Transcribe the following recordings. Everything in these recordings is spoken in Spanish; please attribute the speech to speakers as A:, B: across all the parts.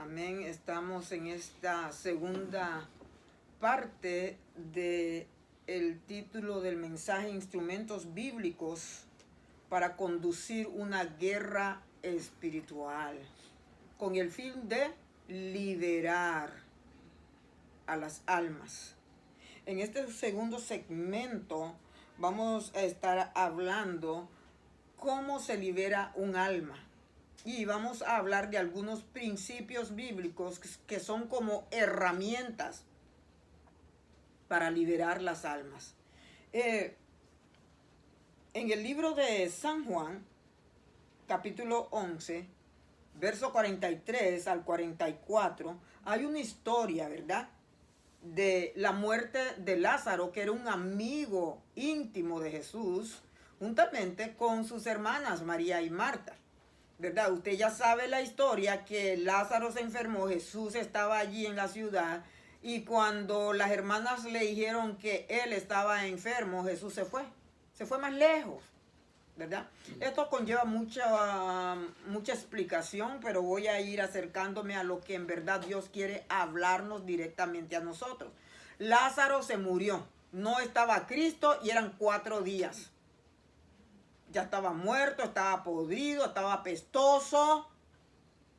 A: Amén. Estamos en esta segunda parte de el título del mensaje: Instrumentos bíblicos para conducir una guerra espiritual, con el fin de liberar a las almas. En este segundo segmento vamos a estar hablando cómo se libera un alma. Y vamos a hablar de algunos principios bíblicos que son como herramientas para liberar las almas. En el libro de San Juan, capítulo 11, verso 43 al 44, hay una historia, ¿verdad?, de la muerte de Lázaro, que era un amigo íntimo de Jesús, juntamente con sus hermanas María y Marta. ¿Verdad? Usted ya sabe la historia, que Lázaro se enfermó, Jesús estaba allí en la ciudad, y cuando las hermanas le dijeron que él estaba enfermo, Jesús se fue más lejos, ¿verdad? Esto conlleva mucha explicación, pero voy a ir acercándome a lo que en verdad Dios quiere hablarnos directamente a nosotros. Lázaro se murió, no estaba Cristo y eran 4 días. Ya estaba muerto, estaba podrido, estaba apestoso.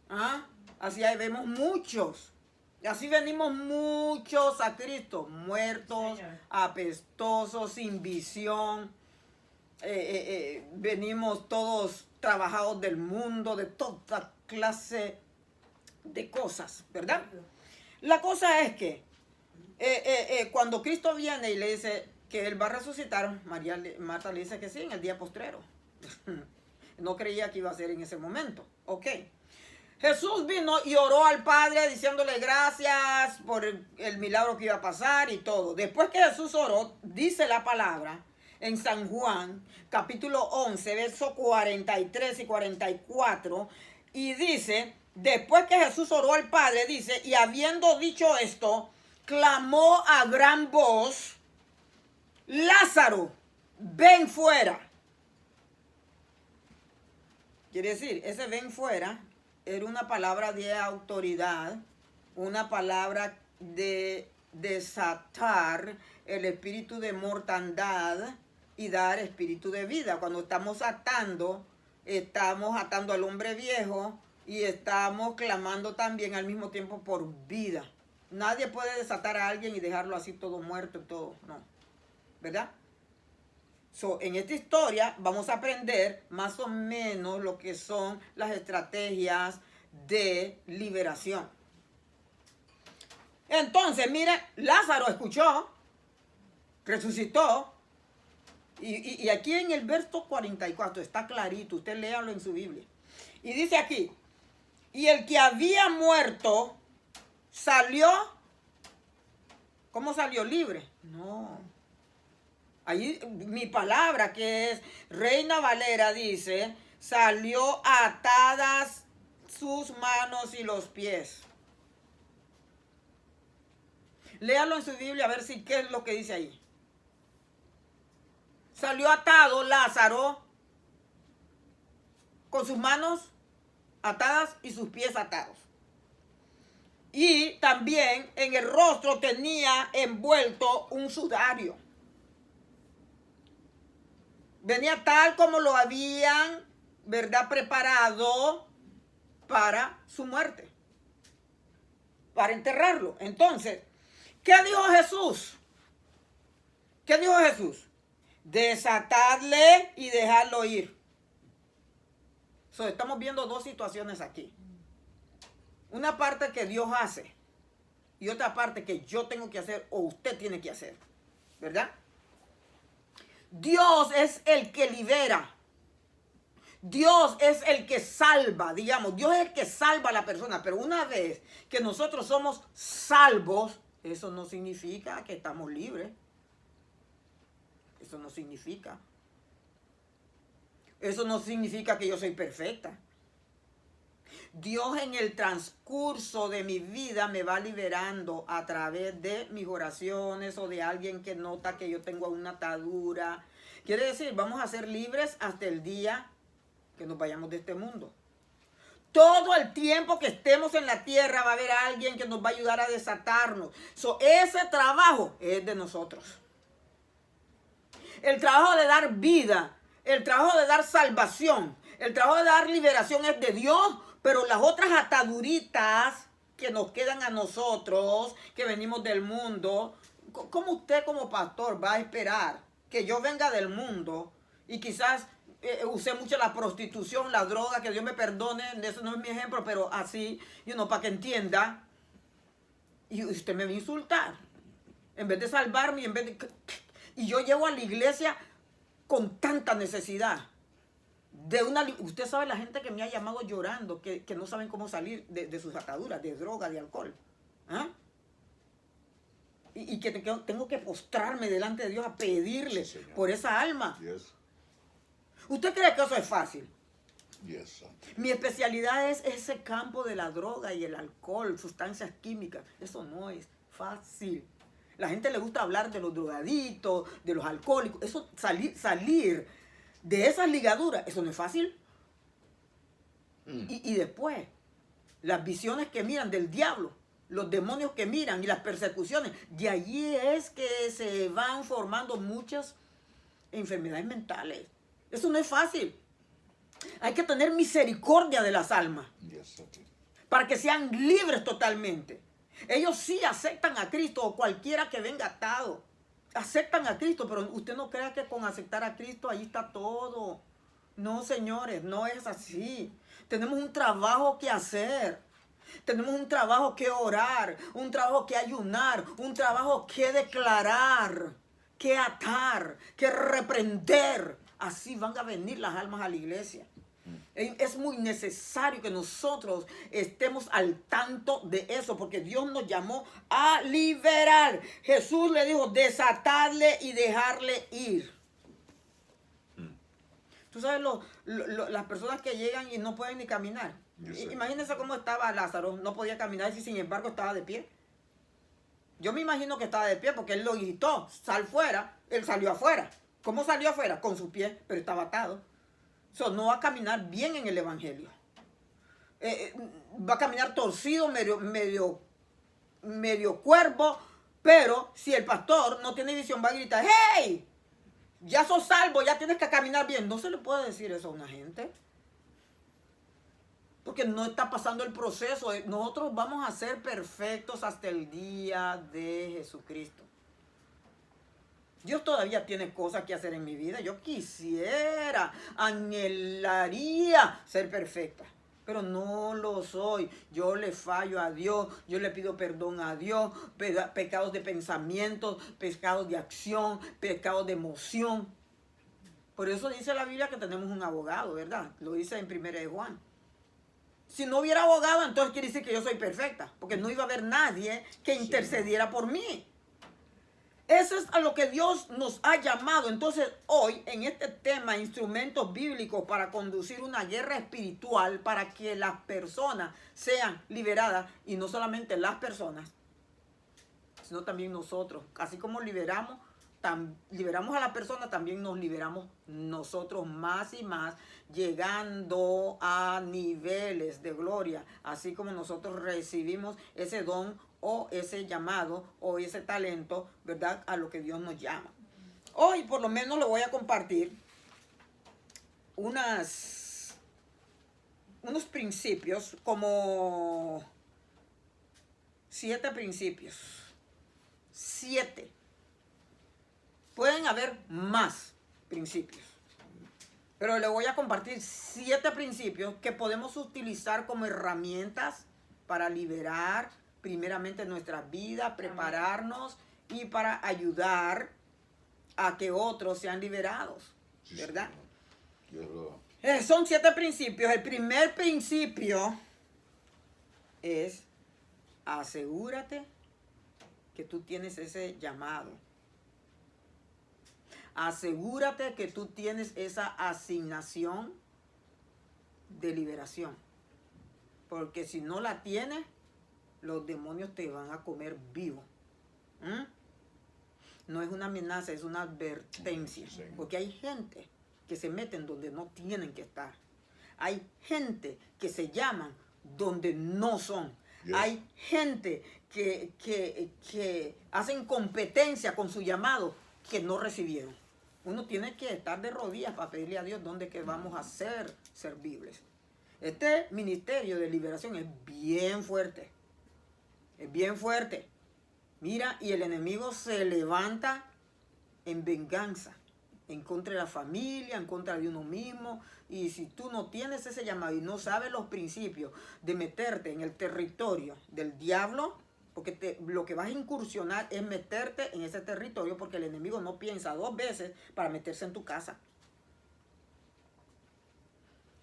A: ¿Ah? Así ahí vemos muchos. Y así venimos muchos a Cristo, muertos, Señor, apestosos, sin visión. Venimos todos trabajados del mundo, de toda clase de cosas, ¿verdad? La cosa es que cuando Cristo viene y le dice que él va a resucitar, Marta le dice que sí, en el día postrero. No creía que iba a ser en ese momento. Ok. Jesús vino y oró al Padre diciéndole gracias por el milagro que iba a pasar y todo. Después que Jesús oró, dice la palabra en San Juan, capítulo 11, versos 43 y 44, y dice, después que Jesús oró al Padre, dice, y habiendo dicho esto, clamó a gran voz: Lázaro, ven fuera. Quiere decir, ese ven fuera era una palabra de autoridad, una palabra de desatar el espíritu de mortandad y dar espíritu de vida. Cuando estamos atando al hombre viejo y estamos clamando también al mismo tiempo por vida. Nadie puede desatar a alguien y dejarlo así todo muerto, todo, no, ¿verdad? En esta historia vamos a aprender más o menos lo que son las estrategias de liberación. Entonces, mire, Lázaro escuchó, resucitó, y aquí en el verso 44 está clarito, usted léalo en su Biblia. Y dice aquí, y el que había muerto salió, ¿cómo salió? Libre. No. Ahí mi palabra, que es Reina Valera, dice, salió atadas sus manos y los pies. Léalo en su Biblia a ver si qué es lo que dice ahí. Salió atado Lázaro, con sus manos atadas y sus pies atados. Y también en el rostro tenía envuelto un sudario. Venía tal como lo habían, ¿verdad?, preparado para su muerte, para enterrarlo. Entonces, ¿qué dijo Jesús? ¿Qué dijo Jesús? Desatarle y dejarlo ir. Estamos viendo dos situaciones aquí. Una parte que Dios hace y otra parte que yo tengo que hacer o usted tiene que hacer, ¿verdad? Dios es el que libera. Dios es el que salva, digamos. Dios es el que salva a la persona. Pero una vez que nosotros somos salvos, eso no significa que estamos libres. Eso no significa. Eso no significa que yo soy perfecta. Dios en el transcurso de mi vida me va liberando a través de mis oraciones o de alguien que nota que yo tengo una atadura. Quiere decir, vamos a ser libres hasta el día que nos vayamos de este mundo. Todo el tiempo que estemos en la tierra va a haber alguien que nos va a ayudar a desatarnos. Ese trabajo es de nosotros. El trabajo de dar vida, el trabajo de dar salvación, el trabajo de dar liberación es de Dios, pero las otras ataduritas que nos quedan a nosotros, que venimos del mundo, ¿cómo usted como pastor va a esperar que yo venga del mundo y quizás usé mucho la prostitución, la droga, que Dios me perdone, eso no es mi ejemplo, pero así, para que entienda, y usted me va a insultar, en vez de salvarme, y yo llego a la iglesia con tanta necesidad, usted sabe la gente que me ha llamado llorando, que no saben cómo salir de sus ataduras, de droga, de alcohol, ¿ah? Y que tengo que postrarme delante de Dios a pedirle por esa alma.
B: Yes.
A: ¿Usted cree que eso es fácil?
B: Yes.
A: Mi especialidad es ese campo de la droga y el alcohol, sustancias químicas. Eso no es fácil. La gente le gusta hablar de los drogaditos, de los alcohólicos. Eso, salir de esas ligaduras, eso no es fácil. Y después, las visiones que miran del diablo, los demonios que miran y las persecuciones, de allí es que se van formando muchas enfermedades mentales. Eso no es fácil. Hay que tener misericordia de las almas.
B: Yes,
A: para que sean libres totalmente. Ellos sí aceptan a Cristo, o cualquiera que venga atado. Aceptan a Cristo, pero usted no crea que con aceptar a Cristo ahí está todo. No, señores, no es así. Tenemos un trabajo que hacer. Tenemos un trabajo que orar, un trabajo que ayunar, un trabajo que declarar, que atar, que reprender. Así van a venir las almas a la iglesia. Es muy necesario que nosotros estemos al tanto de eso, porque Dios nos llamó a liberar. Jesús le dijo, desatarle y dejarle ir. Tú sabes, las personas que llegan y no pueden ni caminar. Imagínense cómo estaba Lázaro, no podía caminar y sin embargo estaba de pie. Yo me imagino que estaba de pie porque él lo gritó, sal fuera, él salió afuera. ¿Cómo salió afuera? Con sus pies, pero estaba atado. No va a caminar bien en el evangelio. Va a caminar torcido, medio cuervo, pero si el pastor no tiene visión va a gritar, ¡hey! Ya sos salvo, ya tienes que caminar bien. No se le puede decir eso a una gente. Porque no está pasando el proceso. Nosotros vamos a ser perfectos hasta el día de Jesucristo. Dios todavía tiene cosas que hacer en mi vida. Yo quisiera, anhelaría ser perfecta, pero no lo soy. Yo le fallo a Dios, yo le pido perdón a Dios, pecados de pensamientos, pecados de acción, pecados de emoción. Por eso dice la Biblia que tenemos un abogado, ¿verdad? Lo dice en 1 de Juan. Si no hubiera abogado, entonces quiere decir que yo soy perfecta, porque no iba a haber nadie que intercediera por mí. Eso es a lo que Dios nos ha llamado. Entonces, hoy, en este tema, instrumentos bíblicos para conducir una guerra espiritual, para que las personas sean liberadas, y no solamente las personas, sino también nosotros. Así como liberamos a la persona, también nos liberamos nosotros más y más, llegando a niveles de gloria, así como nosotros recibimos ese don o ese llamado o ese talento, ¿verdad? A lo que Dios nos llama. Hoy por lo menos le voy a compartir unos principios, como 7 principios. 7. Pueden haber más principios, pero le voy a compartir 7 principios que podemos utilizar como herramientas para liberar primeramente nuestra vida, prepararnos y para ayudar a que otros sean liberados, ¿verdad? Son 7 principios. El primer principio es: asegúrate que tú tienes ese llamado. Asegúrate que tú tienes esa asignación de liberación. Porque si no la tienes, los demonios te van a comer vivo. No es una amenaza, es una advertencia. Porque hay gente que se meten donde no tienen que estar. hay gente que se llaman donde no son.
B: Yes.
A: Hay gente que hacen competencia con su llamado que no recibieron. Uno tiene que estar de rodillas para pedirle a Dios dónde que vamos a ser servibles. Este ministerio de liberación es bien fuerte. Es bien fuerte. Mira, y el enemigo se levanta en venganza, en contra de la familia, en contra de uno mismo. Y si tú no tienes ese llamado y no sabes los principios de meterte en el territorio del diablo, porque lo que vas a incursionar es meterte en ese territorio, porque el enemigo no piensa 2 veces para meterse en tu casa.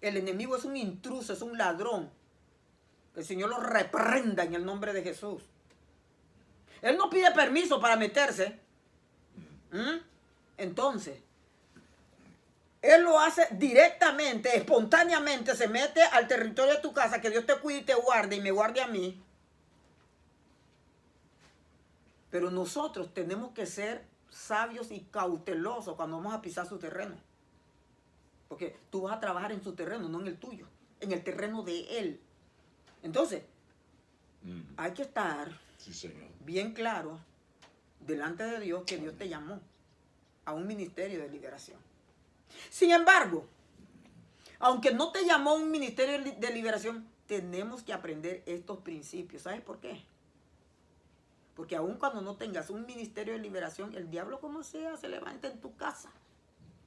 A: El enemigo es un intruso, es un ladrón. Que el Señor lo reprenda en el nombre de Jesús. Él no pide permiso para meterse. Entonces, Él lo hace directamente, espontáneamente, se mete al territorio de tu casa, que Dios te cuide y te guarde y me guarde a mí. Pero nosotros tenemos que ser sabios y cautelosos cuando vamos a pisar su terreno. Porque tú vas a trabajar en su terreno, no en el tuyo, en el terreno de Él. Entonces, hay que estar bien claro delante de Dios que Dios te llamó a un ministerio de liberación. Sin embargo, aunque no te llamó a un ministerio de liberación, tenemos que aprender estos principios. ¿Sabes por qué? Porque aun cuando no tengas un ministerio de liberación, el diablo como sea se levanta en tu casa.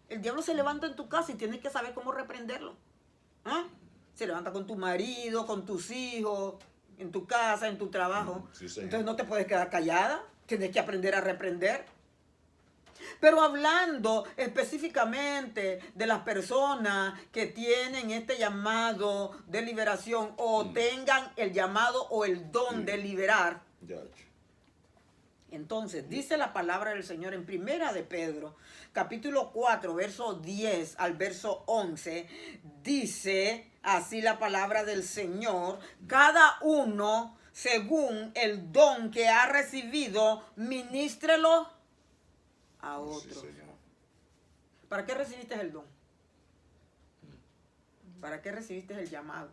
A: El diablo se levanta en tu casa y tienes que saber cómo reprenderlo. Se levanta con tu marido, con tus hijos, en tu casa, en tu trabajo.
B: Sí, señor.
A: Entonces no te puedes quedar callada. Tienes que aprender a reprender. Pero hablando específicamente de las personas que tienen este llamado de liberación o tengan el llamado o el don de liberar. Entonces, dice la palabra del Señor en Primera de Pedro, capítulo 4, verso 10 al verso 11, dice así la palabra del Señor: cada uno según el don que ha recibido, ministrelo a otros. Sí, ¿para qué recibiste el don? ¿Para qué recibiste el llamado?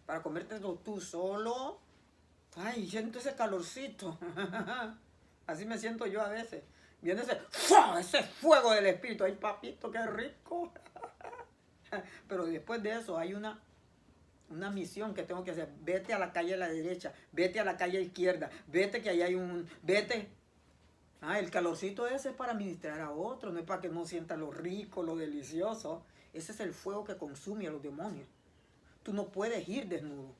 A: ¿Para comértelo tú solo? Ay, siento ese calorcito. Así me siento yo a veces. Viene ese fuego del Espíritu. Ay, papito, qué rico. Pero después de eso hay una misión que tengo que hacer. Vete a la calle a la derecha, vete a la calle a la izquierda, vete que allá hay vete. El calorcito ese es para ministrar a otro, no es para que no sienta lo rico, lo delicioso. Ese es el fuego que consume a los demonios. Tú no puedes ir desnudo.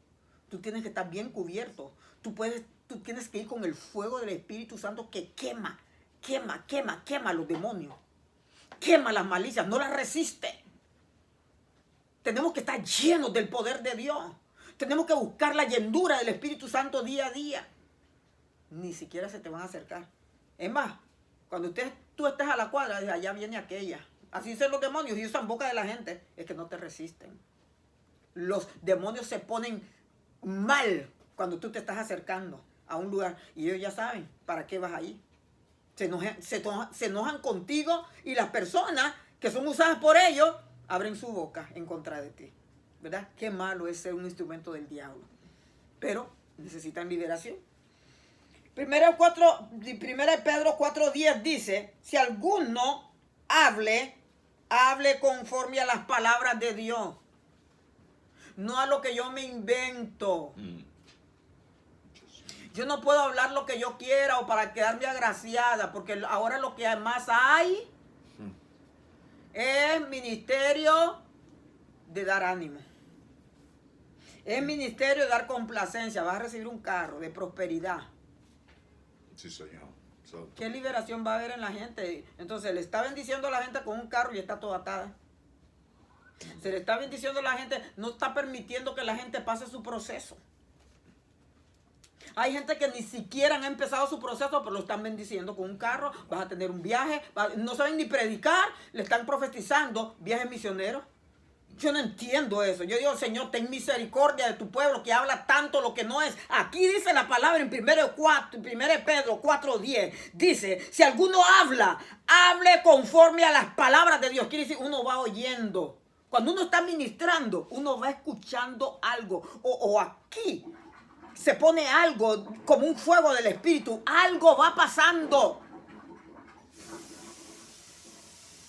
A: Tú tienes que estar bien cubierto. Tú tienes que ir con el fuego del Espíritu Santo que quema a los demonios. Quema las malicias, no las resiste. Tenemos que estar llenos del poder de Dios. Tenemos que buscar la llenura del Espíritu Santo día a día. Ni siquiera se te van a acercar. Es más, cuando tú estés a la cuadra, de allá viene aquella. Así son los demonios y usan boca de la gente. Es que no te resisten. Los demonios se ponen mal cuando tú te estás acercando a un lugar y ellos ya saben para qué vas ahí. Se enojan contigo y las personas que son usadas por ellos abren su boca en contra de ti, ¿verdad? Qué malo es ser un instrumento del diablo, pero necesitan liberación. Primera de Pedro 4:10 dice: si alguno hable conforme a las palabras de Dios, no a lo que yo me invento. Yo no puedo hablar lo que yo quiera o para quedarme agraciada, porque ahora lo que más hay es ministerio de dar ánimo. Es ministerio de dar complacencia. Vas a recibir un carro de prosperidad.
B: Sí, señor.
A: ¿Qué liberación va a haber en la gente? Entonces le está bendiciendo a la gente con un carro y está toda atada. Se le está bendiciendo a la gente, no está permitiendo que la gente pase su proceso. Hay gente que ni siquiera han empezado su proceso, pero lo están bendiciendo con un carro. Vas a tener un viaje, no saben ni predicar, le están profetizando viajes misioneros. Yo no entiendo eso. Yo digo: Señor, ten misericordia de tu pueblo que habla tanto lo que no es. Aquí dice la palabra en 1 Pedro 4:10. Dice: si alguno hable conforme a las palabras de Dios. Quiere decir, uno va oyendo Cuando uno está ministrando, uno va escuchando algo. O aquí se pone algo como un fuego del Espíritu. Algo va pasando.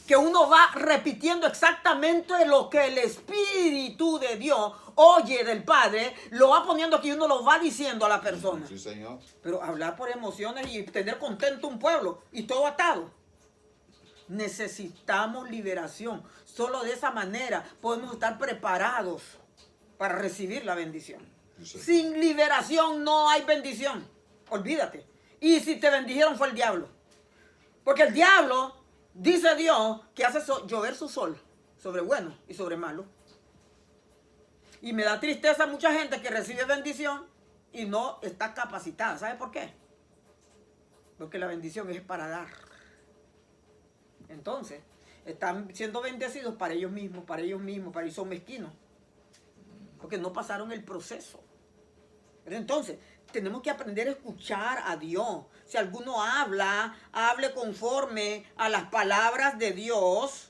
A: Que uno va repitiendo exactamente lo que el Espíritu de Dios oye del Padre, lo va poniendo aquí y uno lo va diciendo a la persona.
B: Sí, Señor.
A: Pero hablar por emociones y tener contento un pueblo y todo atado. Necesitamos liberación. Solo de esa manera podemos estar preparados para recibir la bendición.
B: Sí,
A: Sin liberación no hay bendición. Olvídate. Y si te bendijeron fue el diablo. Porque el diablo, dice Dios, que hace llover su sol sobre bueno y sobre malo. Y me da tristeza mucha gente que recibe bendición y no está capacitada. ¿Sabe por qué? Porque la bendición es para dar. Entonces, están siendo bendecidos para ellos mismos, para ellos son mezquinos. Porque no pasaron el proceso. Pero entonces, tenemos que aprender a escuchar a Dios. Si alguno habla, hable conforme a las palabras de Dios,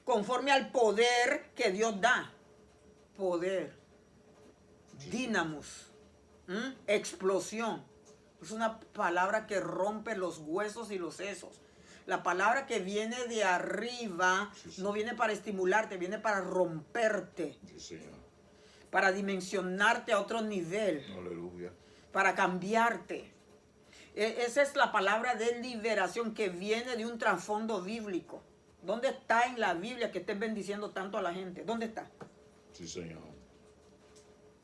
A: conforme al poder que Dios da. Poder, dínamos, explosión. Es una palabra que rompe los huesos y los sesos. La palabra que viene de arriba no viene para estimularte, viene para romperte.
B: Sí, Señor.
A: Para dimensionarte a otro nivel.
B: Aleluya.
A: Para cambiarte. Esa es la palabra de liberación que viene de un trasfondo bíblico. ¿Dónde está en la Biblia que estés bendiciendo tanto a la gente? ¿Dónde está?
B: Sí, Señor.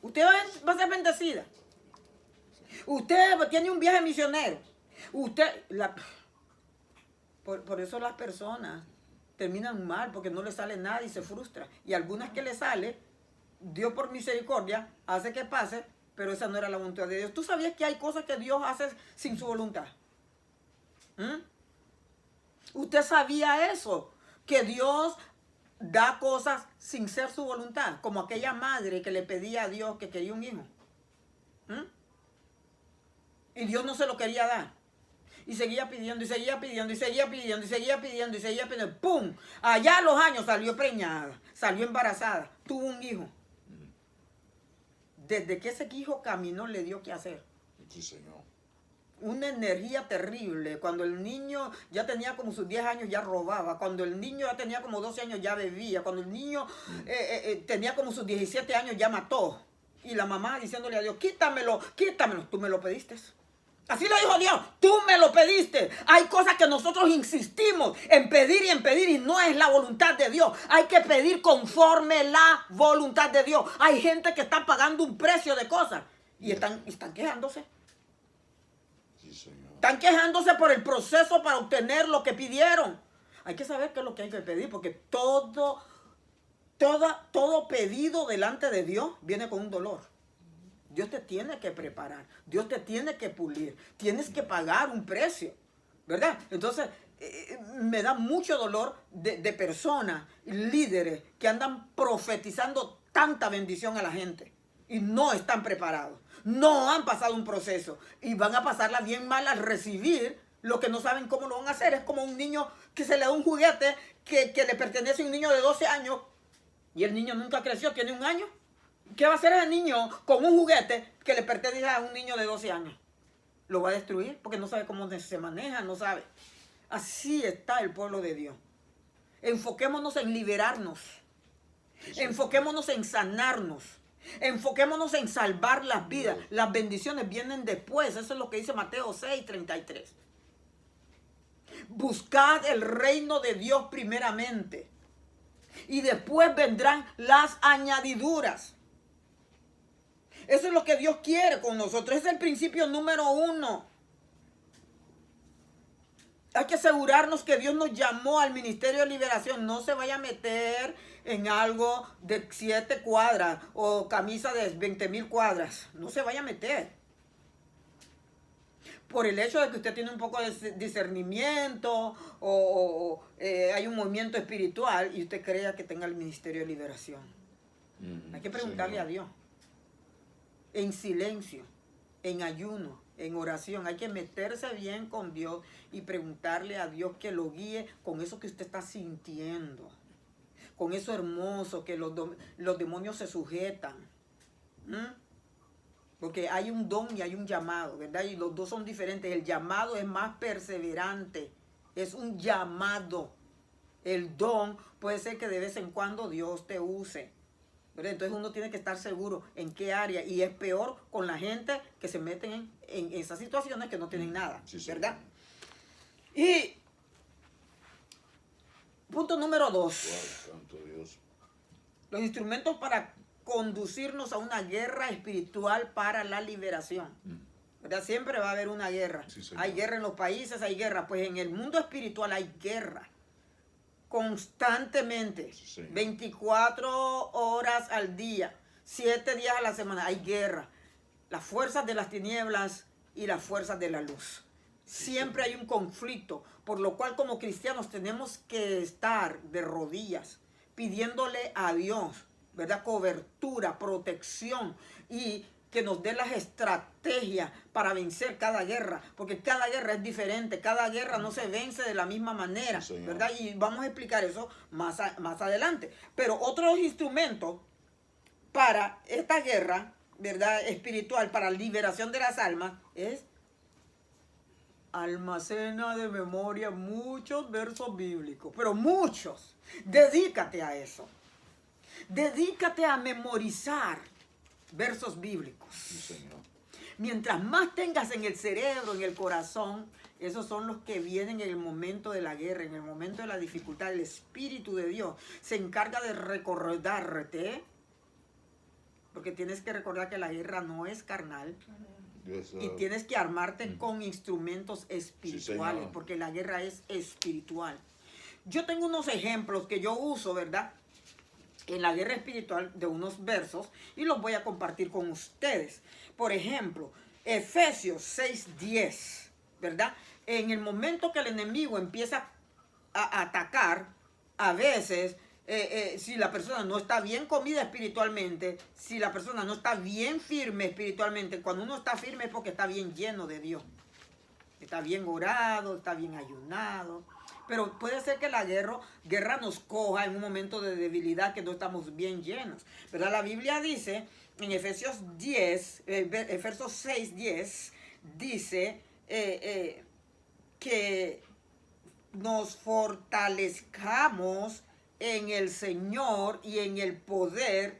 A: Usted va a ser bendecida. Usted tiene un viaje misionero. Por eso las personas terminan mal, porque no les sale nada y se frustran. Y algunas que les sale, Dios por misericordia hace que pase, pero esa no era la voluntad de Dios. ¿Tú sabías que hay cosas que Dios hace sin su voluntad? ¿Usted sabía eso? Que Dios da cosas sin ser su voluntad, como aquella madre que le pedía a Dios que quería un hijo. Y Dios no se lo quería dar. Y seguía pidiendo, y seguía pidiendo, y seguía pidiendo, y seguía pidiendo, y seguía pidiendo. ¡Pum! Allá a los años salió preñada, salió embarazada, tuvo un hijo. Desde que ese hijo caminó, le dio que hacer.
B: Sí, Señor.
A: Una energía terrible. Cuando el niño ya tenía como sus 10 años, ya robaba. Cuando el niño ya tenía como 12 años, ya bebía. Cuando el niño tenía como sus 17 años, ya mató. Y la mamá diciéndole a Dios, quítamelo, quítamelo. Tú me lo pediste. Así le dijo Dios, tú me lo pediste. Hay cosas que nosotros insistimos en pedir y no es la voluntad de Dios. Hay que pedir conforme la voluntad de Dios. Hay gente que está pagando un precio de cosas y están quejándose.
B: Sí, Señor.
A: Están quejándose por el proceso para obtener lo que pidieron. Hay que saber qué es lo que hay que pedir, porque todo pedido delante de Dios viene con un dolor. Dios te tiene que preparar, Dios te tiene que pulir, tienes que pagar un precio, ¿verdad? Entonces, me da mucho dolor de personas, líderes, que andan profetizando tanta bendición a la gente y no están preparados, no han pasado un proceso y van a pasarla bien mal al recibir lo que no saben cómo lo van a hacer. Es como un niño que se le da un juguete que le pertenece a un niño de 12 años y el niño nunca creció, tiene 1 año. ¿Qué va a hacer ese niño con un juguete que le pertenece a un niño de 12 años? Lo va a destruir porque no sabe cómo se maneja, no sabe. Así está el pueblo de Dios. Enfoquémonos en liberarnos. Enfoquémonos en sanarnos. Enfoquémonos en salvar las vidas. Las bendiciones vienen después. Eso es lo que dice Mateo 6:33. Buscad el reino de Dios primeramente. Y después vendrán las añadiduras. Eso es lo que Dios quiere con nosotros. Es el principio número 1. Hay que asegurarnos que Dios nos llamó al ministerio de liberación. No se vaya a meter en algo de 7 cuadras o camisa de 20,000 cuadras. No se vaya a meter. Por el hecho de que usted tiene un poco de discernimiento o hay un movimiento espiritual y usted crea que tenga el ministerio de liberación. Hay que preguntarle a Dios. En silencio, en ayuno, en oración. Hay que meterse bien con Dios y preguntarle a Dios que lo guíe con eso que usted está sintiendo. con eso hermoso que los demonios se sujetan. Porque hay un don y hay un llamado, ¿verdad? Y los dos son diferentes. El llamado es más perseverante. Es un llamado. El don puede ser que de vez en cuando Dios te use, ¿verdad? Entonces uno tiene que estar seguro en qué área. Y es peor con la gente que se meten en esas situaciones que no tienen nada,
B: Sí, sí.
A: ¿verdad? Y punto número 2.
B: Wow, santo Dios.
A: Los instrumentos para conducirnos a una guerra espiritual para la liberación. ¿Verdad? Siempre va a haber una guerra.
B: Sí, señor.
A: Hay guerra en los países, hay guerra. Pues en el mundo espiritual hay guerra. Constantemente.
B: Sí, señor.
A: 24 horas al día. 7 días a la semana hay guerra. Las fuerzas de las tinieblas y las fuerzas de la luz. Siempre hay un conflicto. Por lo cual como cristianos tenemos que estar de rodillas pidiéndole a Dios, ¿verdad? Cobertura, protección y que nos dé las estrategias para vencer cada guerra, porque cada guerra es diferente, cada guerra no se vence de la misma manera,
B: Sí, señor.
A: ¿verdad? Y vamos a explicar eso más adelante. Pero otros instrumentos para esta guerra, ¿verdad? Espiritual, para liberación de las almas, es almacena de memoria muchos versos bíblicos, pero muchos. Dedícate a eso. Dedícate a memorizar versos bíblicos.
B: Sí, señor.
A: Mientras más tengas en el cerebro, en el corazón, esos son los que vienen en el momento de la guerra, en el momento de la dificultad. El Espíritu de Dios se encarga de recordarte, porque tienes que recordar que la guerra no es carnal.
B: Yes,
A: Y tienes que armarte con instrumentos espirituales,
B: señor.
A: porque la guerra es espiritual. Yo tengo unos ejemplos que yo uso, ¿verdad? En la guerra espiritual de unos versos y los voy a compartir con ustedes. Por ejemplo, Efesios 6:10, ¿verdad? En el momento que el enemigo empieza a atacar, a veces, si la persona no está bien comida espiritualmente, si la persona no está bien firme espiritualmente, cuando uno está firme es porque está bien lleno de Dios. Está bien orado, está bien ayunado. Pero puede ser que la guerra nos coja en un momento de debilidad que no estamos bien llenos. ¿Verdad? La Biblia dice en Efesios 6:10, dice que nos fortalezcamos en el Señor y en el poder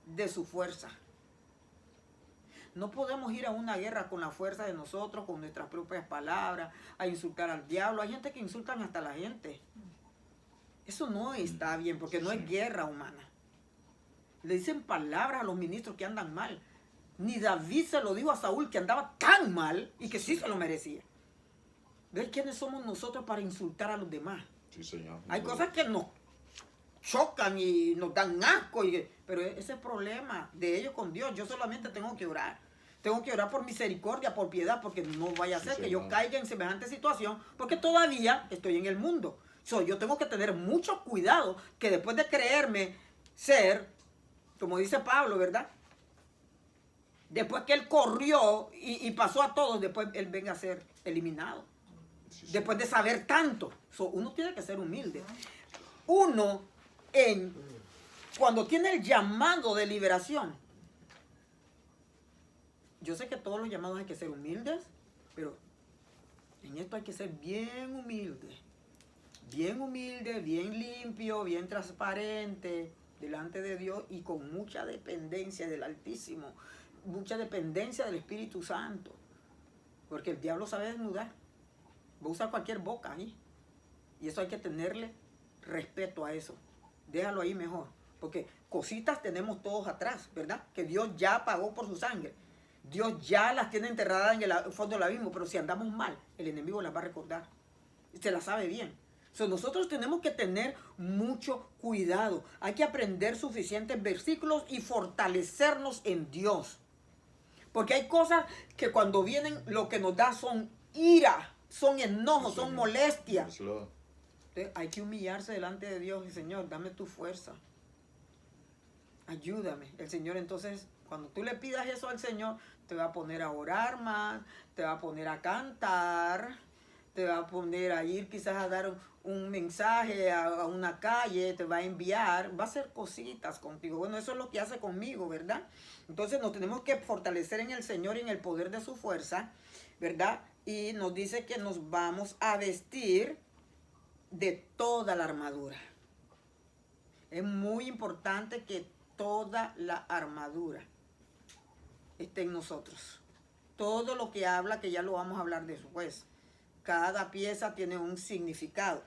A: de su fuerza. No podemos ir a una guerra con la fuerza de nosotros, con nuestras propias palabras, a insultar al diablo. Hay gente que insultan hasta a la gente. Eso no está bien, porque no es guerra humana. Le dicen palabras a los ministros que andan mal. Ni David se lo dijo a Saúl, que andaba tan mal y que sí se lo merecía. ¿Ves quiénes somos nosotros para insultar a los demás?
B: Sí, señor.
A: Hay cosas que nos chocan y nos dan asco, pero ese es el problema de ellos con Dios. Yo solamente tengo que orar. Tengo que orar por misericordia, por piedad, porque no vaya a ser que yo caiga en semejante situación, porque todavía estoy en el mundo. Yo tengo que tener mucho cuidado que después de creerme ser, como dice Pablo, ¿verdad? Después que él corrió y pasó a todos, después él venga a ser eliminado.
B: Sí,
A: Después de saber tanto. Uno tiene que ser humilde. Uno, cuando tiene el llamado de liberación, yo sé que todos los llamados hay que ser humildes, pero en esto hay que ser bien humilde, bien limpio, bien transparente delante de Dios y con mucha dependencia del Altísimo, mucha dependencia del Espíritu Santo, porque el diablo sabe desnudar, va a usar cualquier boca ahí, y eso hay que tenerle respeto a eso. Déjalo ahí mejor, porque cositas tenemos todos atrás, ¿verdad? Que Dios ya pagó por su sangre. Dios ya las tiene enterradas en el fondo del abismo, pero si andamos mal, el enemigo las va a recordar. Y se las sabe bien. Nosotros tenemos que tener mucho cuidado. Hay que aprender suficientes versículos y fortalecernos en Dios. Porque hay cosas que cuando vienen lo que nos da son ira, son enojos, son molestias. Hay que humillarse delante de Dios y Señor, dame tu fuerza. Ayúdame. El Señor entonces, cuando tú le pidas eso al Señor, te va a poner a orar más, te va a poner a cantar, te va a poner a ir quizás a dar un mensaje a una calle, te va a enviar, va a hacer cositas contigo. Bueno, eso es lo que hace conmigo, ¿verdad? Entonces nos tenemos que fortalecer en el Señor y en el poder de su fuerza, ¿verdad? Y nos dice que nos vamos a vestir de toda la armadura. Es muy importante que toda la armadura esté en nosotros. Todo lo que habla, que ya lo vamos a hablar después. Cada pieza tiene un significado,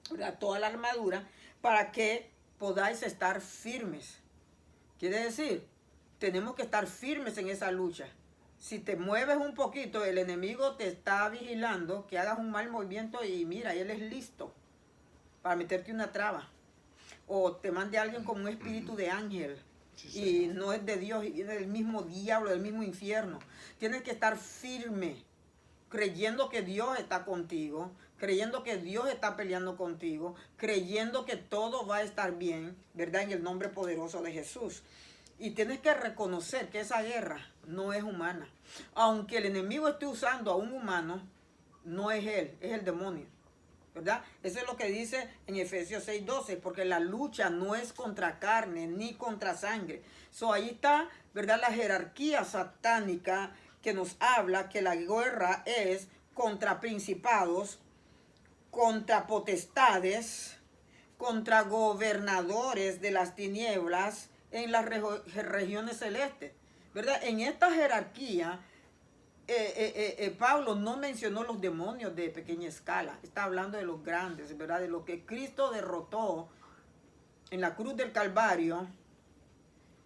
A: ¿verdad? Toda la armadura para que podáis estar firmes. Quiere decir, tenemos que estar firmes en esa lucha. Si te mueves un poquito, el enemigo te está vigilando, que hagas un mal movimiento y mira, él es listo para meterte una traba. O te mande a alguien con un espíritu de ángel. Y no es de Dios, y viene del mismo diablo, del mismo infierno. Tienes que estar firme, creyendo que Dios está contigo, creyendo que Dios está peleando contigo, creyendo que todo va a estar bien, ¿verdad? En el nombre poderoso de Jesús. Y tienes que reconocer que esa guerra no es humana. Aunque el enemigo esté usando a un humano, no es él, es el demonio, ¿verdad? Eso es lo que dice en Efesios 6:12, porque la lucha no es contra carne ni contra sangre. Ahí está, ¿verdad? La jerarquía satánica que nos habla que la guerra es contra principados, contra potestades, contra gobernadores de las tinieblas en las regiones celestes, ¿verdad? En esta jerarquía, Pablo no mencionó los demonios de pequeña escala, está hablando de los grandes, ¿verdad? De lo que Cristo derrotó en la cruz del Calvario.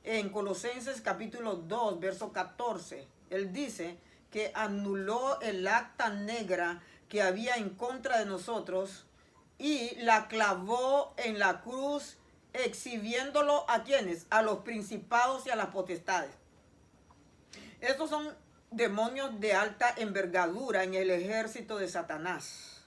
A: En Colosenses capítulo 2, verso 14, él dice que anuló el acta negra que había en contra de nosotros y la clavó en la cruz, exhibiéndolo ¿a quiénes? A los principados y a las potestades. Estos son demonios de alta envergadura en el ejército de Satanás.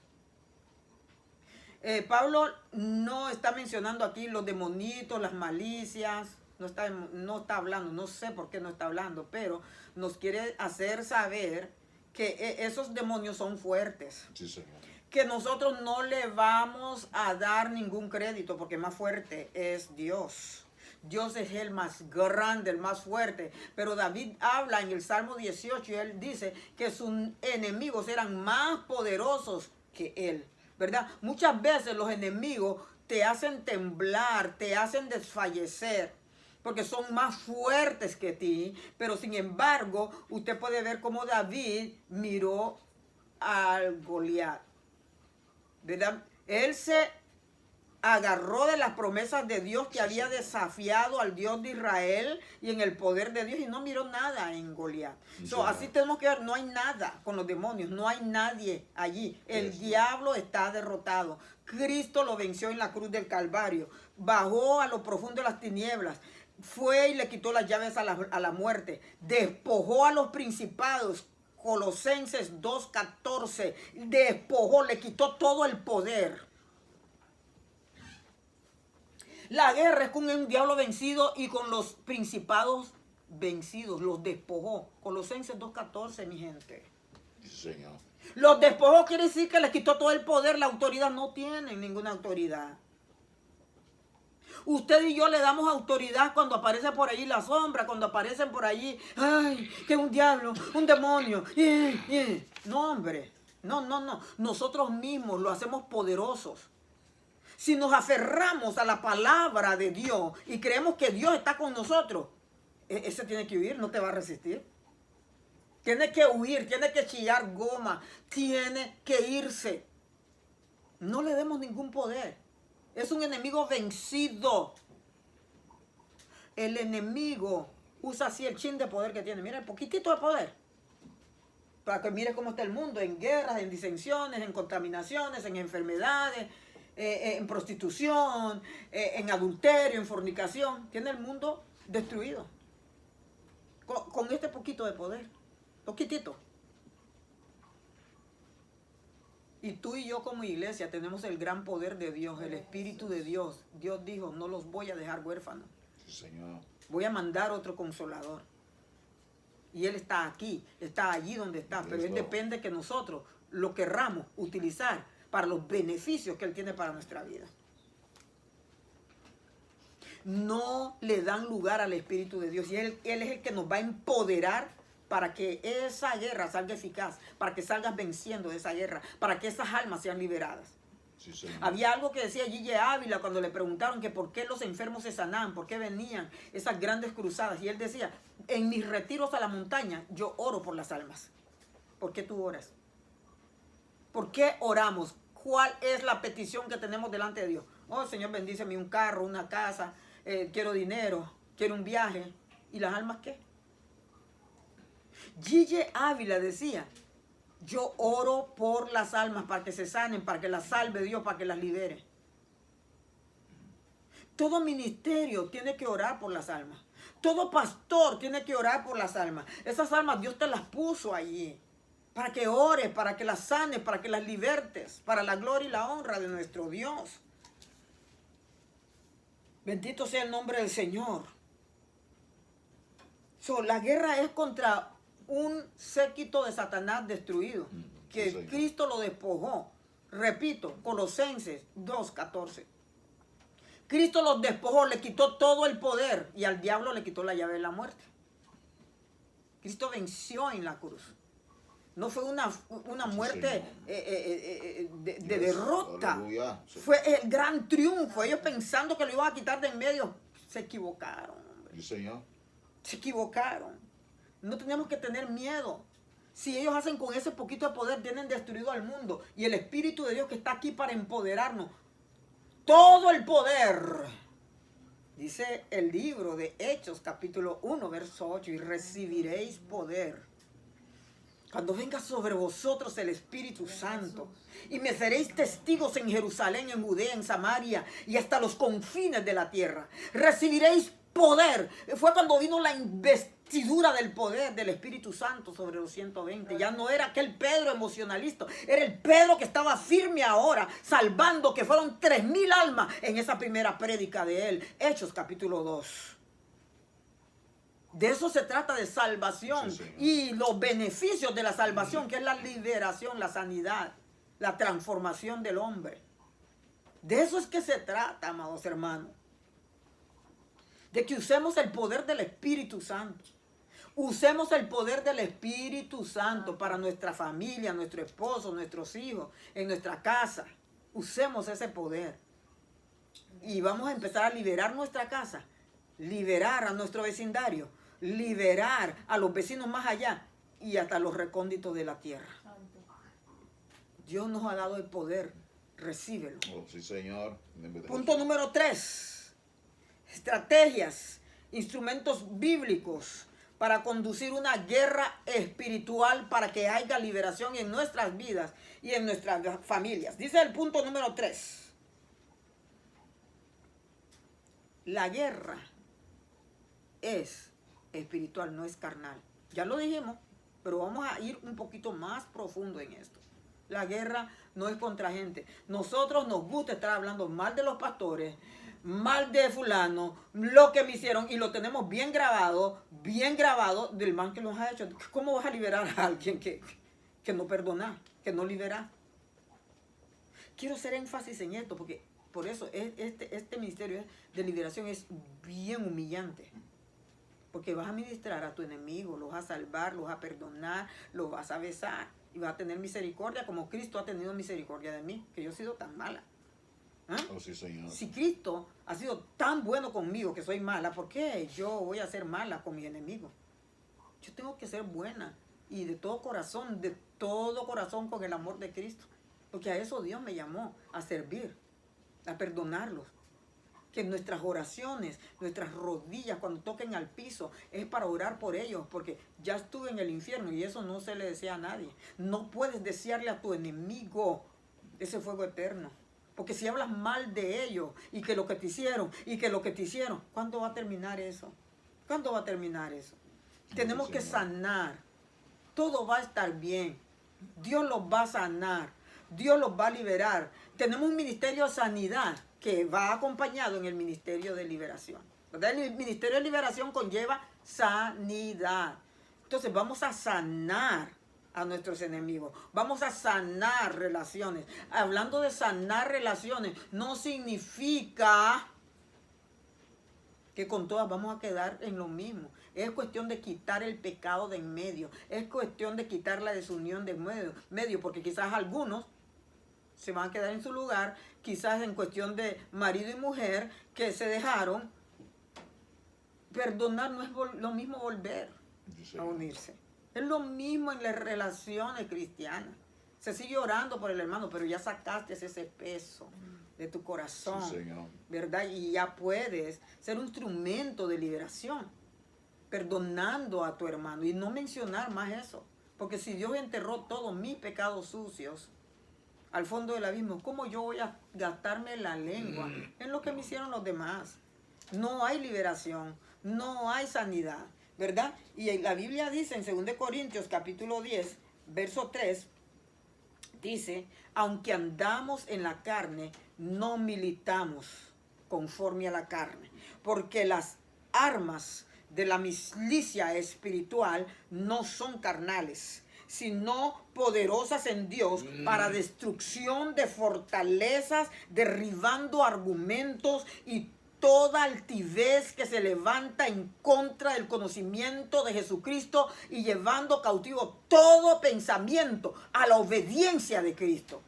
A: Pablo no está mencionando aquí los demonitos, las malicias, no está hablando, no sé por qué no está hablando, pero nos quiere hacer saber que esos demonios son fuertes.
B: Sí, Señor.
A: Que nosotros no le vamos a dar ningún crédito porque más fuerte es Dios. Dios es el más grande, el más fuerte. Pero David habla en el Salmo 18 y él dice que sus enemigos eran más poderosos que él, ¿verdad? Muchas veces los enemigos te hacen temblar, te hacen desfallecer, porque son más fuertes que ti. Pero sin embargo, usted puede ver cómo David miró al Goliat, ¿verdad? Él se agarró de las promesas de Dios que había desafiado al Dios de Israel y en el poder de Dios y no miró nada en Goliat. Así tenemos que ver, no hay nada con los demonios, no hay nadie allí. El diablo está derrotado. Cristo lo venció en la cruz del Calvario, bajó a lo profundo de las tinieblas, fue y le quitó las llaves a la muerte, despojó a los principados. Colosenses 2:14, despojó, le quitó todo el poder. La guerra es con un diablo vencido y con los principados vencidos, los despojó. Colosenses 2:14, mi gente.
B: Sí, Señor.
A: Los despojó quiere decir que les quitó todo el poder, la autoridad. No tienen ninguna autoridad. Usted y yo le damos autoridad cuando aparece por ahí la sombra, cuando aparecen por allí, ay, que un diablo, un demonio. No, hombre, no. Nosotros mismos lo hacemos poderosos. Si nos aferramos a la palabra de Dios y creemos que Dios está con nosotros, ese tiene que huir, no te va a resistir. Tiene que huir, tiene que chillar goma, tiene que irse. No le demos ningún poder. Es un enemigo vencido. El enemigo usa así el chin de poder que tiene. Mira, el poquitito de poder. Para que mire cómo está el mundo, en guerras, en disensiones, en contaminaciones, en enfermedades, en prostitución, en adulterio, en fornicación. Tiene el mundo destruido. Con este poquito de poder. Poquitito. Y tú y yo como iglesia tenemos el gran poder de Dios, el Espíritu de Dios. Dios dijo, no los voy a dejar huérfanos.
B: Sí, Señor.
A: Voy a mandar otro consolador. Y Él está aquí, está allí donde está. Pero Él depende que nosotros lo querramos utilizar para los beneficios que Él tiene para nuestra vida. No le dan lugar al Espíritu de Dios. Y Él es el que nos va a empoderar para que esa guerra salga eficaz, para que salgas venciendo de esa guerra, para que esas almas sean liberadas.
B: Sí, señor.
A: Había algo que decía G.J. Ávila cuando le preguntaron que por qué los enfermos se sanaban, por qué venían esas grandes cruzadas. Y él decía, en mis retiros a la montaña, yo oro por las almas. ¿Por qué tú oras? ¿Por qué oramos? ¿Cuál es la petición que tenemos delante de Dios? Oh, Señor, bendíceme un carro, una casa, quiero dinero, quiero un viaje. ¿Y las almas qué? G.J. Ávila decía, yo oro por las almas para que se sanen, para que las salve Dios, para que las libere. Todo ministerio tiene que orar por las almas. Todo pastor tiene que orar por las almas. Esas almas Dios te las puso allí. Para que ores, para que las sanes, para que las libertes. Para la gloria y la honra de nuestro Dios. Bendito sea el nombre del Señor. La guerra es contra un séquito de Satanás destruido, que
B: sí,
A: Cristo lo despojó. Repito, Colosenses 2:14. Cristo los despojó, le quitó todo el poder y al diablo le quitó la llave de la muerte. Cristo venció en la cruz. No fue una muerte de derrota.
B: Aleluya. Sí.
A: Fue el gran triunfo. Ellos pensando que lo iban a quitar de en medio, se equivocaron, hombre.
B: Sí, señor.
A: Se equivocaron. No tenemos que tener miedo. Si ellos hacen con ese poquito de poder, tienen destruido al mundo. Y el Espíritu de Dios que está aquí para empoderarnos. Todo el poder. Dice el libro de Hechos, capítulo 1, verso 8. Y recibiréis poder cuando venga sobre vosotros el Espíritu Santo. Y me seréis testigos en Jerusalén, en Judea, en Samaria y hasta los confines de la tierra. Recibiréis poder. Fue cuando vino la investidura del poder del Espíritu Santo sobre los 120. Ya no era aquel Pedro emocionalista, era el Pedro que estaba firme ahora, salvando, que fueron 3,000 almas en esa primera prédica de él. Hechos capítulo 2. De eso se trata, de salvación,
B: Sí,
A: y los beneficios de la salvación, que es la liberación, la sanidad, la transformación del hombre. De eso es que se trata, amados hermanos. De que usemos el poder del Espíritu Santo. Usemos el poder del Espíritu Santo para nuestra familia, nuestro esposo, nuestros hijos, en nuestra casa. Usemos ese poder. Y vamos a empezar a liberar nuestra casa, liberar a nuestro vecindario, liberar a los vecinos más allá y hasta los recónditos de la tierra. Dios nos ha dado el poder. Recíbelo.
B: Oh, sí, señor.
A: Punto número 3. Estrategias, instrumentos bíblicos para conducir una guerra espiritual para que haya liberación en nuestras vidas y en nuestras familias. Dice el punto número 3. La guerra es espiritual, no es carnal. Ya lo dijimos, pero vamos a ir un poquito más profundo en esto. La guerra no es contra gente. Nosotros nos gusta estar hablando mal de los pastores, mal de fulano, lo que me hicieron, y lo tenemos bien grabado del mal que nos ha hecho. ¿Cómo vas a liberar a alguien que no perdona, que no libera? Quiero hacer énfasis en esto, porque por eso este ministerio de liberación es bien humillante. Porque vas a ministrar a tu enemigo, lo vas a salvar, lo vas a perdonar, lo vas a besar y vas a tener misericordia como Cristo ha tenido misericordia de mí, que yo he sido tan mala. ¿Ah?
B: Oh, sí, señor.
A: Si Cristo ha sido tan bueno conmigo que soy mala, ¿por qué yo voy a ser mala con mi enemigo? Yo tengo que ser buena y de todo corazón con el amor de Cristo. Porque a eso Dios me llamó, a servir, a perdonarlos. Que nuestras oraciones, nuestras rodillas cuando toquen al piso es para orar por ellos, porque ya estuve en el infierno y eso no se le desea a nadie. No puedes desearle a tu enemigo ese fuego eterno, porque si hablas mal de ellos y que lo que te hicieron ¿cuándo va a terminar eso? ¿Cuándo va a terminar eso? Tenemos que sanar. Todo va a estar bien. Dios los va a sanar. Dios los va a liberar. Tenemos un ministerio de sanidad que va acompañado en el ministerio de liberación, ¿verdad? El ministerio de liberación conlleva sanidad. Entonces vamos a sanar a nuestros enemigos. Vamos a sanar relaciones. Hablando de sanar relaciones, no significa que con todas vamos a quedar en lo mismo. Es cuestión de quitar el pecado de en medio. Es cuestión de quitar la desunión de en medio, porque quizás algunos se van a quedar en su lugar, quizás en cuestión de marido y mujer que se dejaron. Perdonar no es lo mismo volver a unirse. Es lo mismo en las relaciones cristianas. Se sigue orando por el hermano, pero ya sacaste ese peso de tu corazón,
B: Sí, Señor.
A: ¿verdad? Y ya puedes ser un instrumento de liberación, perdonando a tu hermano y no mencionar más eso. Porque si Dios enterró todos mis pecados sucios al fondo del abismo, ¿cómo yo voy a gastarme la lengua en lo que me hicieron los demás? No hay liberación, no hay sanidad, ¿verdad? Y la Biblia dice en 2 Corintios capítulo 10, verso 3, dice, aunque andamos en la carne, no militamos conforme a la carne, porque las armas de la milicia espiritual no son carnales, sino poderosas en Dios para destrucción de fortalezas, derribando argumentos y toda altivez que se levanta en contra del conocimiento de Jesucristo y llevando cautivo todo pensamiento a la obediencia de Cristo.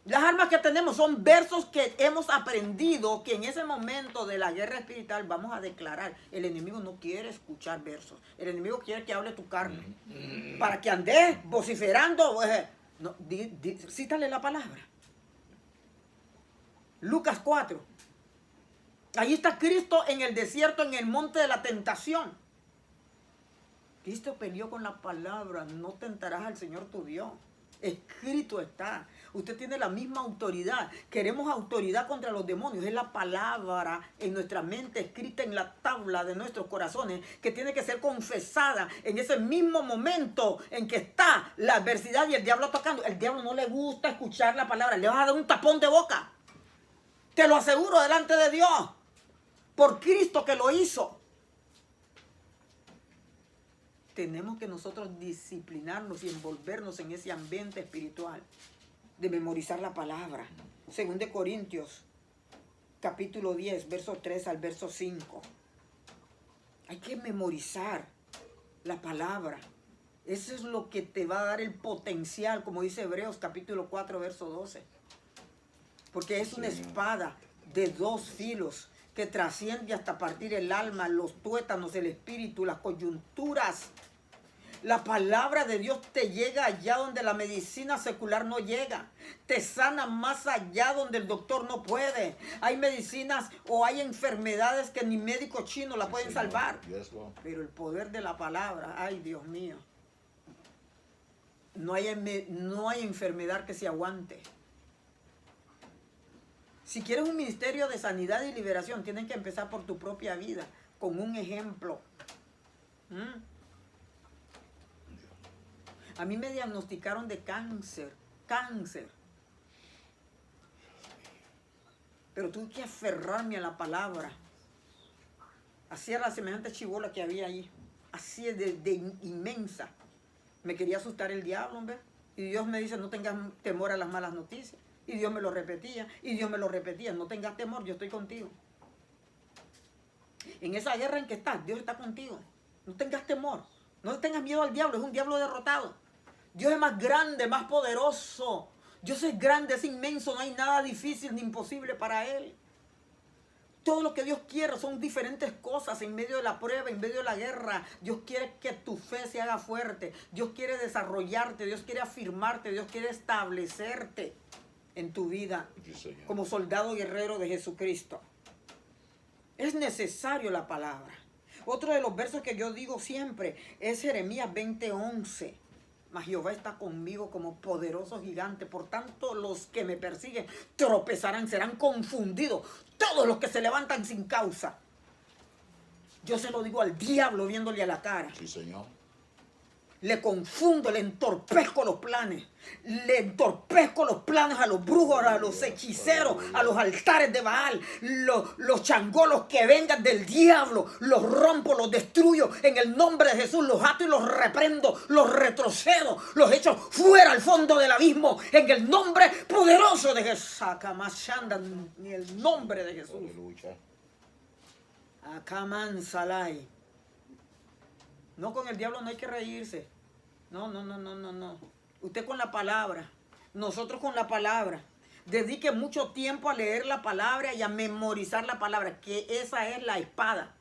A: Las armas que tenemos son versos que hemos aprendido que en ese momento de la guerra espiritual vamos a declarar. El enemigo no quiere escuchar versos. El enemigo quiere que hable tu carne. Para que andes vociferando. No, cítale la palabra. Lucas 4. Ahí está Cristo en el desierto, en el monte de la tentación. Cristo peleó con la palabra, no tentarás al Señor tu Dios. Escrito está. Usted tiene la misma autoridad. Queremos autoridad contra los demonios. Es la palabra en nuestra mente, escrita en la tabla de nuestros corazones, que tiene que ser confesada en ese mismo momento en que está la adversidad y el diablo atacando. El diablo no le gusta escuchar la palabra. Le vas a dar un tapón de boca. Te lo aseguro delante de Dios. Por Cristo que lo hizo. Tenemos que nosotros disciplinarnos y envolvernos en ese ambiente espiritual de memorizar la palabra. 2 Corintios, capítulo 10, verso 3 al verso 5. Hay que memorizar la palabra. Eso es lo que te va a dar el potencial, como dice Hebreos, capítulo 4, verso 12. Porque es una espada de dos filos que trasciende hasta partir el alma, los tuétanos, el espíritu, las coyunturas. La palabra de Dios te llega allá donde la medicina secular no llega. Te sana más allá donde el doctor no puede. Hay medicinas o hay enfermedades que ni médico chino la pueden salvar. Pero el poder de la palabra, ay Dios mío. No hay enfermedad que se aguante. Si quieres un ministerio de sanidad y liberación, tienen que empezar por tu propia vida, con un ejemplo. A mí me diagnosticaron de cáncer. Pero tuve que aferrarme a la palabra. Así era la semejante chibola que había ahí. Así de inmensa. Me quería asustar el diablo, hombre. Y Dios me dice, no tengas temor a las malas noticias. Y Dios me lo repetía, y Dios me lo repetía. No tengas temor, yo estoy contigo. En esa guerra en que estás, Dios está contigo. No tengas temor. No tengas miedo al diablo, es un diablo derrotado. Dios es más grande, más poderoso. Dios es grande, es inmenso, no hay nada difícil ni imposible para Él. Todo lo que Dios quiere son diferentes cosas en medio de la prueba, en medio de la guerra. Dios quiere que tu fe se haga fuerte. Dios quiere desarrollarte, Dios quiere afirmarte, Dios quiere establecerte en tu vida como soldado guerrero de Jesucristo. Es necesario la palabra. Otro de los versos que yo digo siempre es Jeremías 20:11. Mas Jehová está conmigo como poderoso gigante. Por tanto, los que me persiguen tropezarán, serán confundidos. Todos los que se levantan sin causa. Yo se lo digo al diablo viéndole a la cara.
B: Sí, Señor.
A: Le confundo, le entorpezco los planes. Le entorpezco los planes a los brujos, a los hechiceros, a los altares de Baal. Los changolos que vengan del diablo, los rompo, los destruyo. En el nombre de Jesús los ato y los reprendo, los retrocedo, los echo fuera al fondo del abismo. En el nombre poderoso de Jesús. En el nombre de Jesús.
B: Aleluya.
A: Akaman Salai. No, con el diablo no hay que reírse. No. Usted con la palabra. Nosotros con la palabra. Dedique mucho tiempo a leer la palabra y a memorizar la palabra. Que esa es la espada.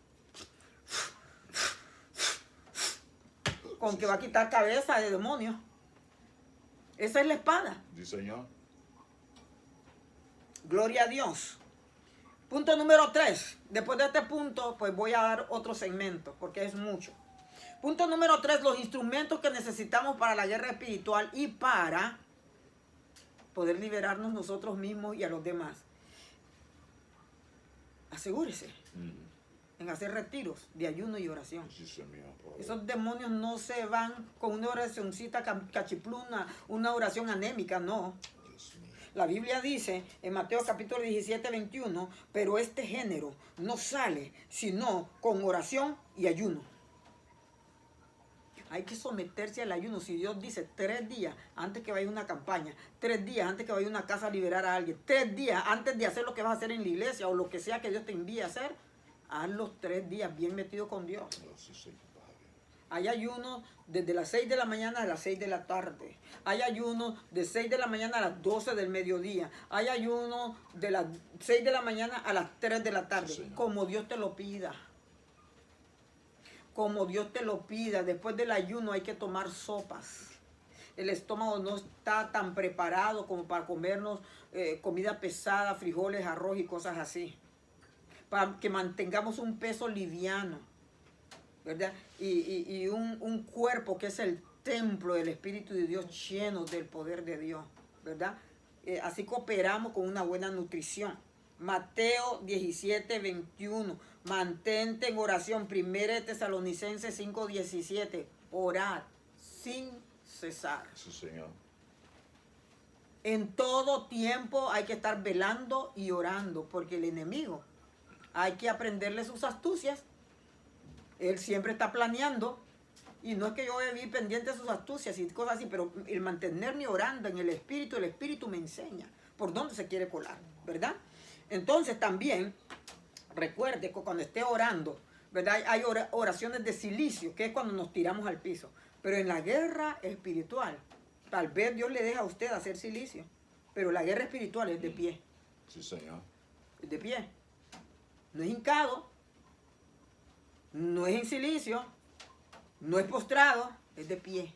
A: Con que va a quitar cabeza de demonios. Esa es la espada.
B: Sí, Señor.
A: Gloria a Dios. Punto número 3. Después de este punto, pues voy a dar otro segmento. Porque es mucho. Punto número 3, los instrumentos que necesitamos para la guerra espiritual y para poder liberarnos nosotros mismos y a los demás. Asegúrese en hacer retiros de ayuno y oración.
B: Sí, Señor.
A: Esos demonios no se van con una oracióncita cachipluna, una oración anémica, no.
B: Dios mío.
A: La Biblia dice en Mateo capítulo 17, 21, pero este género no sale sino con oración y ayuno. Hay que someterse al ayuno. Si Dios dice 3 días antes que vaya a una campaña, 3 días antes que vaya a una casa a liberar a alguien, 3 días antes de hacer lo que vas a hacer en la iglesia o lo que sea que Dios te envíe a hacer, haz los 3 días bien metido con Dios.
B: Sí, Señor, Padre.
A: Hay ayuno desde las 6 de la mañana a las 6 de la tarde. Hay ayuno de 6 de la mañana a las 12 del mediodía. Hay ayuno de las 6 de la mañana a las 3 de la tarde.
B: Sí,
A: como Dios te lo pida. Como Dios te lo pida. Después del ayuno hay que tomar sopas. El estómago no está tan preparado como para comernos comida pesada, frijoles, arroz y cosas así. Para que mantengamos un peso liviano, ¿verdad? Y un cuerpo que es el templo del Espíritu de Dios lleno del poder de Dios, ¿verdad? Así cooperamos con una buena nutrición. Mateo 17, 21. Mantente en oración. 1 Tesalonicenses 5, 17. Orad sin cesar.
B: Sí, Señor.
A: En todo tiempo hay que estar velando y orando, porque el enemigo hay que aprenderle sus astucias. Él siempre está planeando. Y no es que yo voy a vivir pendiente de sus astucias y cosas así, pero el mantenerme orando en el Espíritu me enseña por dónde se quiere colar, ¿verdad? Entonces también, recuerde que cuando esté orando, ¿verdad? Hay oraciones de silicio, que es cuando nos tiramos al piso. Pero en la guerra espiritual, tal vez Dios le deja a usted hacer silicio, pero la guerra espiritual es de pie.
B: Sí, Señor.
A: Es de pie. No es hincado, no es en silicio, no es postrado, es de pie.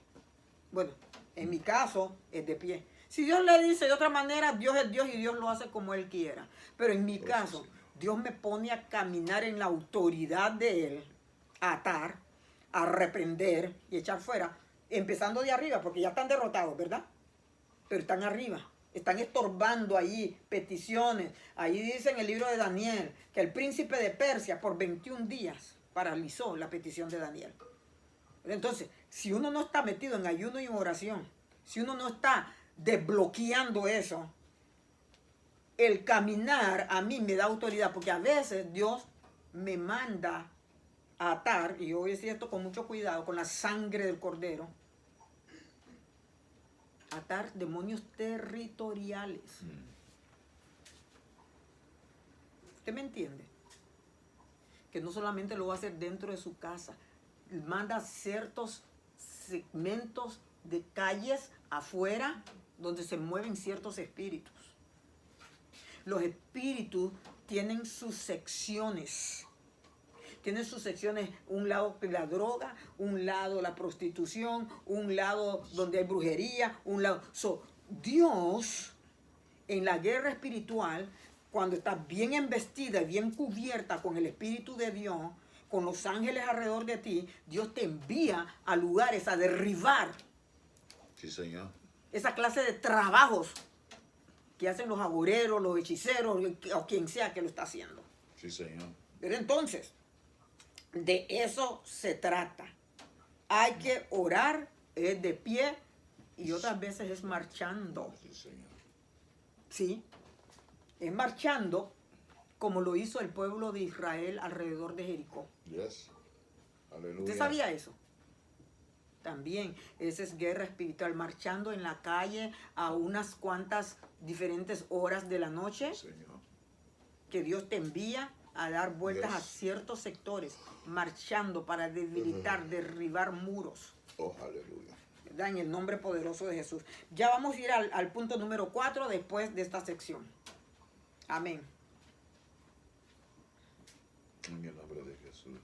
A: Bueno, en mi caso es de pie. Si Dios le dice de otra manera, Dios es Dios y Dios lo hace como Él quiera. Pero en mi caso, Dios me pone a caminar en la autoridad de Él, a atar, a reprender y echar fuera, empezando de arriba, porque ya están derrotados, ¿verdad? Pero están arriba, están estorbando ahí peticiones. Ahí dice en el libro de Daniel que el príncipe de Persia por 21 días paralizó la petición de Daniel. Entonces, si uno no está metido en ayuno y en oración, si uno no está desbloqueando eso, el caminar a mí me da autoridad, porque a veces Dios me manda a atar, y yo voy a decir esto con mucho cuidado, con la sangre del cordero, atar demonios territoriales. ¿Usted me entiende? Que no solamente lo va a hacer dentro de su casa, manda ciertos segmentos de calles afuera donde se mueven ciertos espíritus. Los espíritus tienen sus secciones. Tienen sus secciones, un lado la droga, un lado la prostitución, un lado donde hay brujería, un lado... Dios, en la guerra espiritual, cuando está bien embestida, bien cubierta con el Espíritu de Dios, con los ángeles alrededor de ti, Dios te envía a lugares a derribar.
B: Sí, Señor.
A: Esa clase de trabajos que hacen los agoreros, los hechiceros, o quien sea que lo está haciendo.
B: Sí, Señor.
A: Pero entonces, de eso se trata. Hay que orar, es de pie y otras veces es marchando.
B: Sí, Señor.
A: Sí, es marchando como lo hizo el pueblo de Israel alrededor de Jericó.
B: Yes. Aleluya.
A: ¿Usted sabía eso? También, esa es guerra espiritual, marchando en la calle a unas cuantas diferentes horas de la noche,
B: Señor.
A: que Dios te envía a dar vueltas a
B: Yes.
A: ciertos sectores, marchando para debilitar, derribar muros.
B: Oh, aleluya.
A: ¿Verdad? En el nombre poderoso de Jesús. Ya vamos a ir al punto número 4 después de esta sección. Amén.
B: En el nombre de Jesús.